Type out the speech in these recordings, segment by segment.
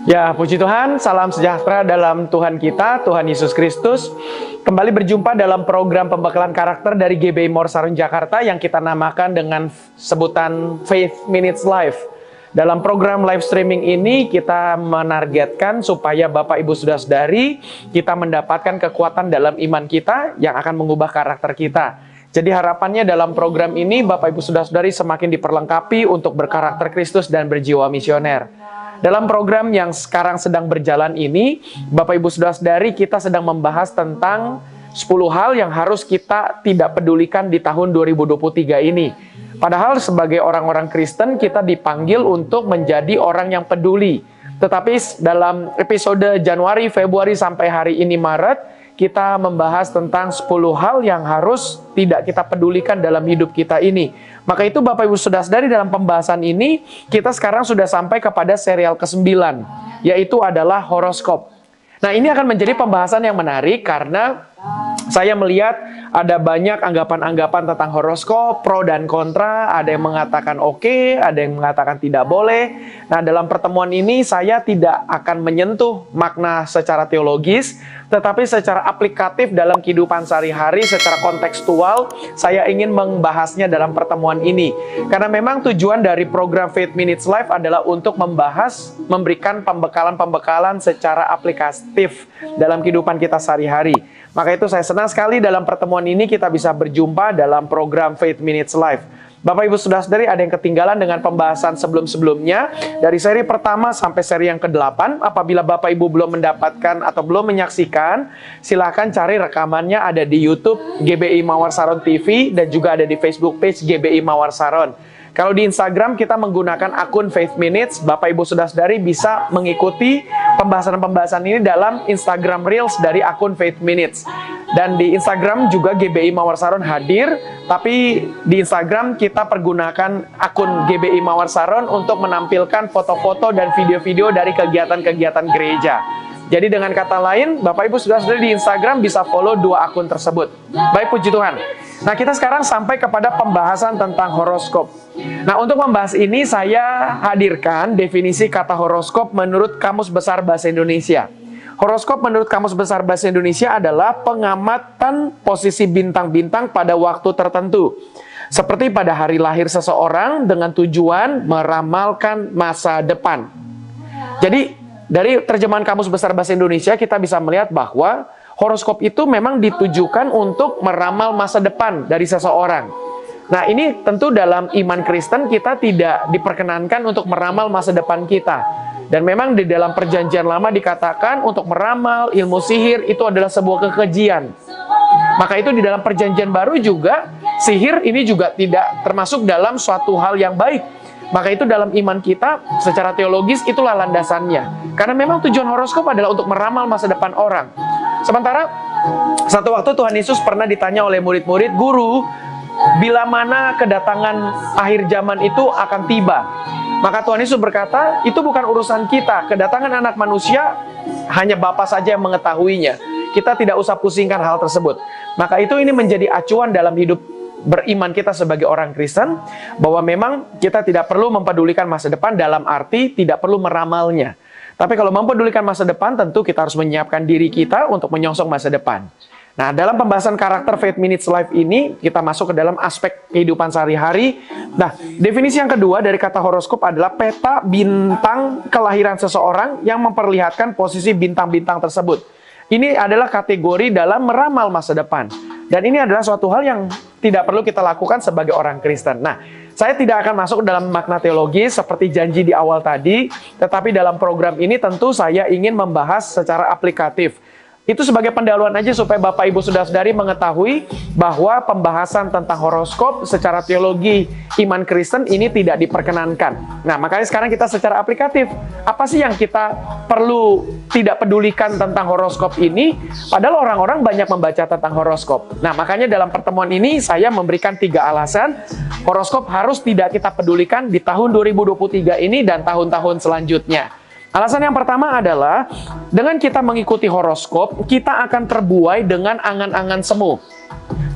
Ya, puji Tuhan, salam sejahtera dalam Tuhan kita, Tuhan Yesus Kristus. Kembali berjumpa dalam program pembekalan karakter dari GBI Mawar Saron Jakarta yang kita namakan dengan sebutan Faith Minutes Live. Dalam program live streaming ini kita menargetkan supaya Bapak Ibu Saudara-saudari kita mendapatkan kekuatan dalam iman kita yang akan mengubah karakter kita. Jadi harapannya dalam program ini Bapak Ibu Saudara-saudari semakin diperlengkapi untuk berkarakter Kristus dan berjiwa misioner. Dalam program yang sekarang sedang berjalan ini, Bapak Ibu Saudara-saudari kita sedang membahas tentang 10 hal yang harus kita tidak pedulikan di tahun 2023 ini. Padahal sebagai orang-orang Kristen kita dipanggil untuk menjadi orang yang peduli. Tetapi dalam episode Januari, Februari sampai hari ini Maret, kita membahas tentang 10 hal yang harus tidak kita pedulikan dalam hidup kita ini. Maka itu Bapak Ibu Saudara-saudari dalam pembahasan ini, kita sekarang sudah sampai kepada serial ke-9, yaitu adalah horoskop. Nah, ini akan menjadi pembahasan yang menarik karena saya melihat ada banyak anggapan-anggapan tentang horoskop, pro dan kontra, ada yang mengatakan oke, ada yang mengatakan tidak boleh. Nah, dalam pertemuan ini saya tidak akan menyentuh makna secara teologis, tetapi secara aplikatif dalam kehidupan sehari-hari, secara kontekstual, saya ingin membahasnya dalam pertemuan ini. Karena memang tujuan dari program Faith Minutes Live adalah untuk memberikan pembekalan-pembekalan secara aplikatif dalam kehidupan kita sehari-hari. Maka itu saya senang sekali dalam pertemuan ini kita bisa berjumpa dalam program Faith Minutes Live. Bapak Ibu Saudara-saudari ada yang ketinggalan dengan pembahasan sebelum-sebelumnya. Dari seri pertama sampai seri yang ke-8. Apabila Bapak Ibu belum mendapatkan atau belum menyaksikan, silakan cari rekamannya ada di YouTube GBI Mawar Saron TV dan juga ada di Facebook page GBI Mawar Saron. Kalau di Instagram kita menggunakan akun Faith Minutes, Bapak Ibu Saudara-saudari bisa mengikuti pembahasan-pembahasan ini dalam Instagram Reels dari akun Faith Minutes. Dan di Instagram juga GBI Mawar Saron hadir, tapi di Instagram kita pergunakan akun GBI Mawar Saron untuk menampilkan foto-foto dan video-video dari kegiatan-kegiatan gereja. Jadi dengan kata lain, Bapak Ibu Saudara-saudari di Instagram bisa follow dua akun tersebut. Baik, puji Tuhan. Nah, kita sekarang sampai kepada pembahasan tentang horoskop. Nah, untuk membahas ini saya hadirkan definisi kata horoskop menurut Kamus Besar Bahasa Indonesia. Horoskop menurut Kamus Besar Bahasa Indonesia adalah pengamatan posisi bintang-bintang pada waktu tertentu. Seperti pada hari lahir seseorang dengan tujuan meramalkan masa depan. Jadi, dari terjemahan Kamus Besar Bahasa Indonesia kita bisa melihat bahwa horoskop itu memang ditujukan untuk meramal masa depan dari seseorang. Nah, ini tentu dalam iman Kristen kita tidak diperkenankan untuk meramal masa depan kita. Dan memang di dalam perjanjian lama dikatakan untuk meramal ilmu sihir itu adalah sebuah kekejian. Maka itu di dalam perjanjian baru juga sihir ini juga tidak termasuk dalam suatu hal yang baik. Maka itu dalam iman kita secara teologis itulah landasannya. Karena memang tujuan horoskop adalah untuk meramal masa depan orang. Sementara satu waktu Tuhan Yesus pernah ditanya oleh murid-murid, "Guru, bila mana kedatangan akhir zaman itu akan tiba?" Maka Tuhan Yesus berkata, itu bukan urusan kita. Kedatangan anak manusia hanya Bapa saja yang mengetahuinya. Kita tidak usah pusingkan hal tersebut. Maka itu ini menjadi acuan dalam hidup beriman kita sebagai orang Kristen, bahwa memang kita tidak perlu mempedulikan masa depan dalam arti tidak perlu meramalnya. Tapi kalau mempedulikan masa depan, tentu kita harus menyiapkan diri kita untuk menyongsong masa depan. Nah, dalam pembahasan karakter Faith Minutes Live ini, kita masuk ke dalam aspek kehidupan sehari-hari. Nah, definisi yang kedua dari kata horoskop adalah peta bintang kelahiran seseorang yang memperlihatkan posisi bintang-bintang tersebut. Ini adalah kategori dalam meramal masa depan. Dan ini adalah suatu hal yang tidak perlu kita lakukan sebagai orang Kristen. Nah, saya tidak akan masuk dalam makna teologis seperti janji di awal tadi, tetapi dalam program ini tentu saya ingin membahas secara aplikatif. Itu sebagai pendahuluan aja supaya Bapak Ibu Saudara-saudari mengetahui bahwa pembahasan tentang horoskop secara teologi iman Kristen ini tidak diperkenankan. Nah, makanya sekarang kita secara aplikatif. Apa sih yang kita perlu tidak pedulikan tentang horoskop ini? Padahal orang-orang banyak membaca tentang horoskop. Nah, makanya dalam pertemuan ini saya memberikan 3 alasan horoskop harus tidak kita pedulikan di tahun 2023 ini dan tahun-tahun selanjutnya. Alasan yang pertama adalah dengan kita mengikuti horoskop, kita akan terbuai dengan angan-angan semu.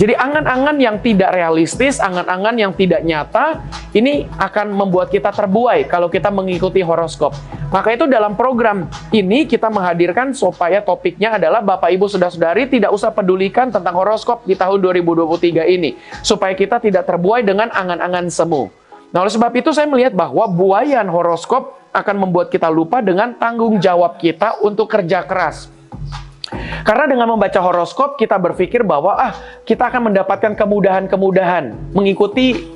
Jadi angan-angan yang tidak realistis, angan-angan yang tidak nyata, ini akan membuat kita terbuai kalau kita mengikuti horoskop. Maka itu dalam program ini kita menghadirkan supaya topiknya adalah Bapak Ibu Saudara-saudari tidak usah pedulikan tentang horoskop di tahun 2023 ini. Supaya kita tidak terbuai dengan angan-angan semu. Nah, oleh sebab itu saya melihat bahwa buaian horoskop akan membuat kita lupa dengan tanggung jawab kita untuk kerja keras. Karena dengan membaca horoskop, kita berpikir bahwa kita akan mendapatkan kemudahan-kemudahan mengikuti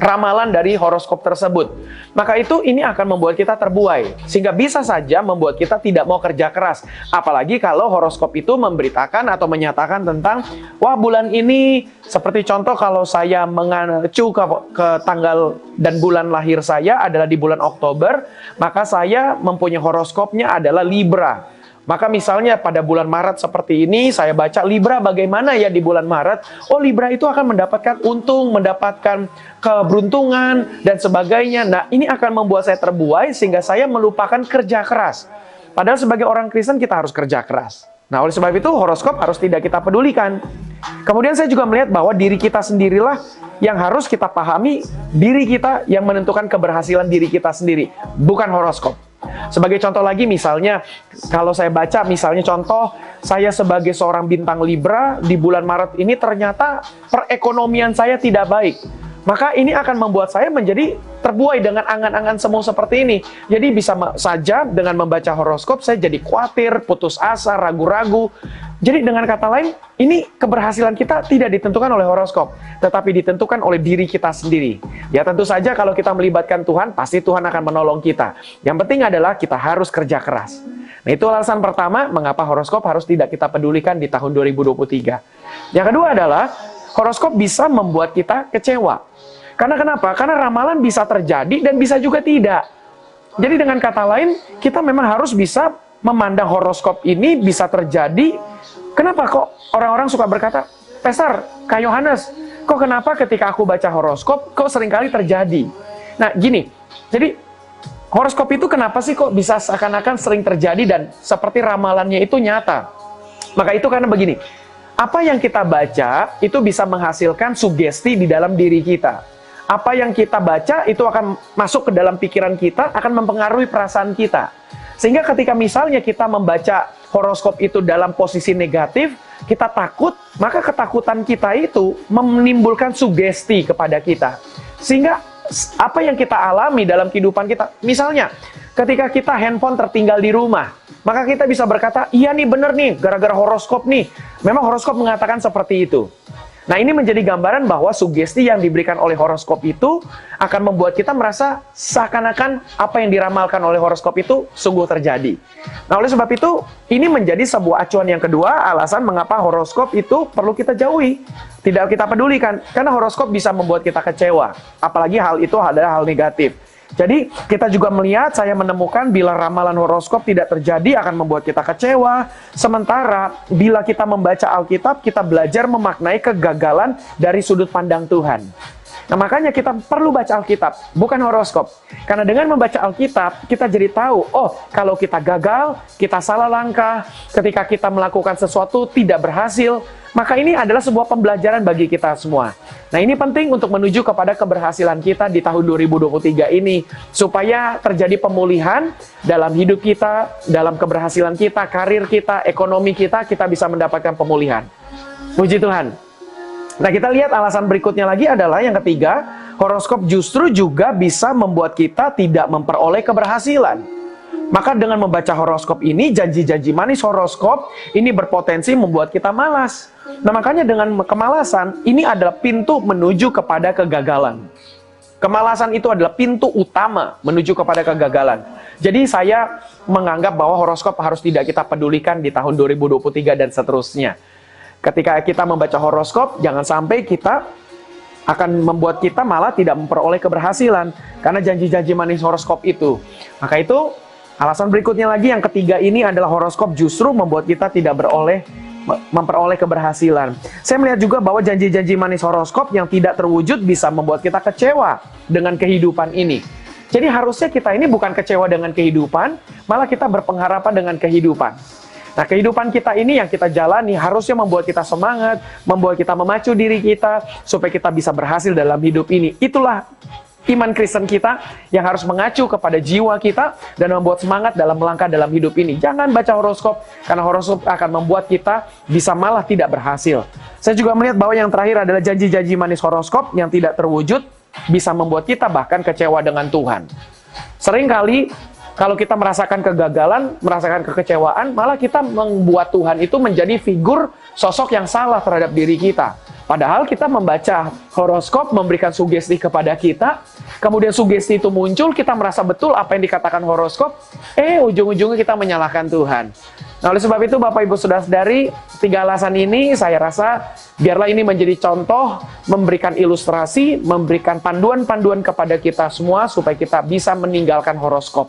ramalan dari horoskop tersebut. Maka itu ini akan membuat kita terbuai. Sehingga bisa saja membuat kita tidak mau kerja keras. Apalagi kalau horoskop itu memberitakan atau menyatakan tentang, wah bulan ini, seperti contoh kalau saya mengacu ke tanggal dan bulan lahir saya adalah di bulan Oktober, maka saya mempunyai horoskopnya adalah Libra. Maka misalnya pada bulan Maret seperti ini, saya baca Libra bagaimana ya di bulan Maret. Oh, Libra itu akan mendapatkan untung, mendapatkan keberuntungan, dan sebagainya. Nah, ini akan membuat saya terbuai sehingga saya melupakan kerja keras. Padahal sebagai orang Kristen kita harus kerja keras. Nah, oleh sebab itu horoskop harus tidak kita pedulikan. Kemudian saya juga melihat bahwa diri kita sendirilah yang harus kita pahami, diri kita yang menentukan keberhasilan diri kita sendiri, bukan horoskop. Sebagai contoh lagi misalnya, kalau saya baca misalnya contoh, saya sebagai seorang bintang Libra di bulan Maret ini ternyata perekonomian saya tidak baik. Maka ini akan membuat saya menjadi terbuai dengan angan-angan semu seperti ini. Jadi bisa saja dengan membaca horoskop saya jadi khawatir, putus asa, ragu-ragu. Jadi dengan kata lain, ini keberhasilan kita tidak ditentukan oleh horoskop, tetapi ditentukan oleh diri kita sendiri. Ya tentu saja kalau kita melibatkan Tuhan, pasti Tuhan akan menolong kita. Yang penting adalah kita harus kerja keras. Nah itu alasan pertama mengapa horoskop harus tidak kita pedulikan di tahun 2023. Yang kedua adalah, horoskop bisa membuat kita kecewa. Karena kenapa? Karena ramalan bisa terjadi dan bisa juga tidak. Jadi dengan kata lain, kita memang harus bisa memandang horoskop ini bisa terjadi. Kenapa kok orang-orang suka berkata, Pastor, Kak Yohanes, kok kenapa ketika aku baca horoskop, kok seringkali terjadi? Nah gini, jadi horoskop itu kenapa sih kok bisa seakan-akan sering terjadi dan seperti ramalannya itu nyata? Maka itu karena begini, apa yang kita baca itu bisa menghasilkan sugesti di dalam diri kita. Apa yang kita baca itu akan masuk ke dalam pikiran kita, akan mempengaruhi perasaan kita. Sehingga ketika misalnya kita membaca horoskop itu dalam posisi negatif, kita takut, maka ketakutan kita itu menimbulkan sugesti kepada kita. Sehingga apa yang kita alami dalam kehidupan kita, misalnya ketika kita handphone tertinggal di rumah, maka kita bisa berkata, iya nih bener nih, gara-gara horoskop nih. Memang horoskop mengatakan seperti itu. Nah ini menjadi gambaran bahwa sugesti yang diberikan oleh horoskop itu akan membuat kita merasa seakan-akan apa yang diramalkan oleh horoskop itu sungguh terjadi. Nah oleh sebab itu ini menjadi sebuah acuan yang kedua, alasan mengapa horoskop itu perlu kita jauhi. Tidak kita pedulikan, karena horoskop bisa membuat kita kecewa. Apalagi hal itu adalah hal negatif. Jadi kita juga melihat, saya menemukan bila ramalan horoskop tidak terjadi akan membuat kita kecewa. Sementara bila kita membaca Alkitab, kita belajar memaknai kegagalan dari sudut pandang Tuhan. Nah makanya kita perlu baca Alkitab, bukan horoskop. Karena dengan membaca Alkitab, kita jadi tahu, oh kalau kita gagal, kita salah langkah, ketika kita melakukan sesuatu tidak berhasil, maka ini adalah sebuah pembelajaran bagi kita semua. Nah ini penting untuk menuju kepada keberhasilan kita di tahun 2023 ini. Supaya terjadi pemulihan dalam hidup kita, dalam keberhasilan kita, karir kita, ekonomi kita, kita bisa mendapatkan pemulihan. Puji Tuhan. Nah kita lihat alasan berikutnya lagi adalah yang ketiga, horoskop justru juga bisa membuat kita tidak memperoleh keberhasilan. Maka dengan membaca horoskop ini, janji-janji manis horoskop ini berpotensi membuat kita malas. Nah makanya dengan kemalasan, ini adalah pintu menuju kepada kegagalan. Kemalasan itu adalah pintu utama menuju kepada kegagalan. Jadi saya menganggap bahwa horoskop harus tidak kita pedulikan di tahun 2023 dan seterusnya. Ketika kita membaca horoskop, jangan sampai kita akan membuat kita malah tidak memperoleh keberhasilan. Karena janji-janji manis horoskop itu. Maka itu, alasan berikutnya lagi, yang ketiga ini adalah horoskop justru membuat kita tidak memperoleh keberhasilan. Saya melihat juga bahwa janji-janji manis horoskop yang tidak terwujud bisa membuat kita kecewa dengan kehidupan ini. Jadi harusnya kita ini bukan kecewa dengan kehidupan, malah kita berpengharapan dengan kehidupan. Nah, kehidupan kita ini yang kita jalani harusnya membuat kita semangat, membuat kita memacu diri kita, supaya kita bisa berhasil dalam hidup ini. Itulah iman Kristen kita yang harus mengacu kepada jiwa kita dan membuat semangat dalam melangkah dalam hidup ini. Jangan baca horoskop, karena horoskop akan membuat kita bisa malah tidak berhasil. Saya juga melihat bahwa yang terakhir adalah janji-janji manis horoskop yang tidak terwujud, bisa membuat kita bahkan kecewa dengan Tuhan. Seringkali kalau kita merasakan kegagalan, merasakan kekecewaan, malah kita membuat Tuhan itu menjadi figur sosok yang salah terhadap diri kita. Padahal kita membaca horoskop, memberikan sugesti kepada kita, kemudian sugesti itu muncul, kita merasa betul apa yang dikatakan horoskop, ujung-ujungnya kita menyalahkan Tuhan. Nah, oleh sebab itu Bapak Ibu Saudara-saudari, 3 alasan ini saya rasa biarlah ini menjadi contoh, memberikan ilustrasi, memberikan panduan-panduan kepada kita semua supaya kita bisa meninggalkan horoskop.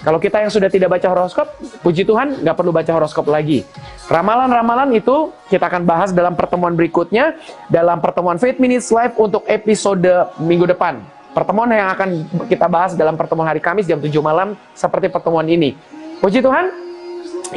Kalau kita yang sudah tidak baca horoskop, puji Tuhan, nggak perlu baca horoskop lagi. Ramalan-ramalan itu kita akan bahas dalam pertemuan berikutnya, dalam pertemuan Faith Minutes Live untuk episode minggu depan. Pertemuan yang akan kita bahas dalam pertemuan hari Kamis jam 7 malam, seperti pertemuan ini. Puji Tuhan,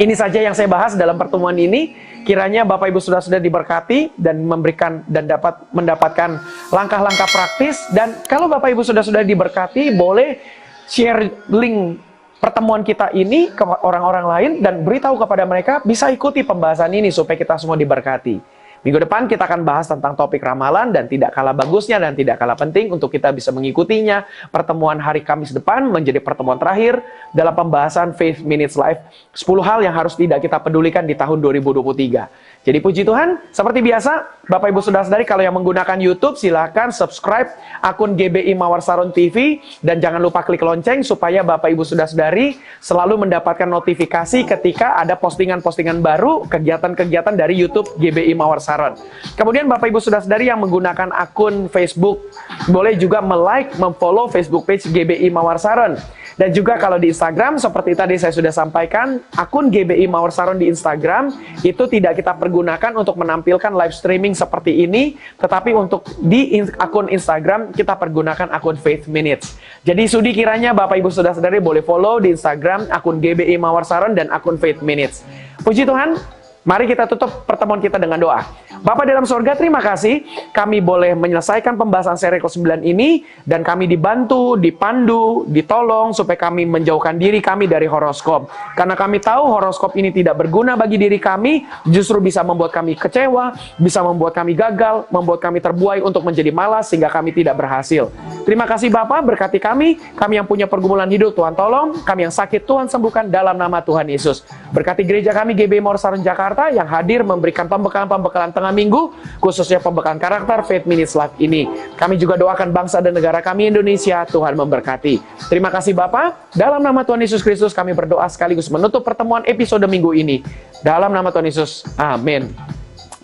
ini saja yang saya bahas dalam pertemuan ini. Kiranya Bapak Ibu Saudara-saudara diberkati dan memberikan dan dapat mendapatkan langkah-langkah praktis. Dan kalau Bapak Ibu Saudara-saudara diberkati, boleh share link pertemuan kita ini ke orang-orang lain dan beritahu kepada mereka bisa ikuti pembahasan ini supaya kita semua diberkati. Minggu depan kita akan bahas tentang topik ramalan dan tidak kalah bagusnya dan tidak kalah penting untuk kita bisa mengikutinya. Pertemuan hari Kamis depan menjadi pertemuan terakhir dalam pembahasan Faith Minutes Live. 10 hal yang harus tidak kita pedulikan di tahun 2023. Jadi puji Tuhan, seperti biasa, Bapak Ibu Saudara-saudari kalau yang menggunakan YouTube silakan subscribe akun GBI Mawar Saron TV dan jangan lupa klik lonceng supaya Bapak Ibu Saudara-saudari selalu mendapatkan notifikasi ketika ada postingan-postingan baru, kegiatan-kegiatan dari YouTube GBI Mawar Saron. Kemudian Bapak Ibu Saudara-saudari yang menggunakan akun Facebook boleh juga like, memfollow Facebook page GBI Mawar Saron. Dan juga kalau di Instagram, seperti tadi saya sudah sampaikan, akun GBI Mawar Saron di Instagram itu tidak kita pergunakan untuk menampilkan live streaming seperti ini, tetapi untuk di akun Instagram kita pergunakan akun Faith Minutes. Jadi sudi kiranya Bapak Ibu Saudara-saudari boleh follow di Instagram akun GBI Mawar Saron dan akun Faith Minutes. Puji Tuhan, mari kita tutup pertemuan kita dengan doa. Bapa dalam sorga, terima kasih kami boleh menyelesaikan pembahasan seri ke-9 ini dan kami dibantu, dipandu, ditolong supaya kami menjauhkan diri kami dari horoskop. Karena kami tahu horoskop ini tidak berguna bagi diri kami, justru bisa membuat kami kecewa, bisa membuat kami gagal, membuat kami terbuai untuk menjadi malas sehingga kami tidak berhasil. Terima kasih Bapa, berkati kami yang punya pergumulan hidup Tuhan tolong, kami yang sakit Tuhan sembuhkan dalam nama Tuhan Yesus. Berkati gereja kami GBI Mawar Saron Jakarta yang hadir memberikan pembekalan-pembekalan tengah minggu, khususnya pembekalan karakter Faith Minutes Live ini. Kami juga doakan bangsa dan negara kami Indonesia, Tuhan memberkati. Terima kasih Bapa, dalam nama Tuhan Yesus Kristus kami berdoa sekaligus menutup pertemuan episode minggu ini. Dalam nama Tuhan Yesus, amin.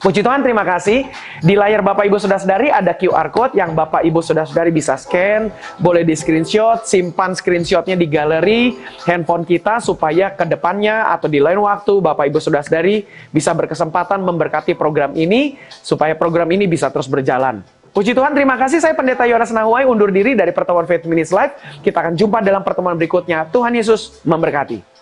Puji Tuhan, terima kasih. Di layar Bapak Ibu Saudara-saudari ada QR Code yang Bapak Ibu Saudara-saudari bisa scan, boleh di screenshot, simpan screenshotnya di galeri handphone kita supaya ke depannya atau di lain waktu Bapak Ibu Saudara-saudari bisa berkesempatan memberkati program ini supaya program ini bisa terus berjalan. Puji Tuhan, terima kasih. Saya Pendeta Yohanes Nahuai undur diri dari pertemuan Faith Minutes Live. Kita akan jumpa dalam pertemuan berikutnya. Tuhan Yesus memberkati.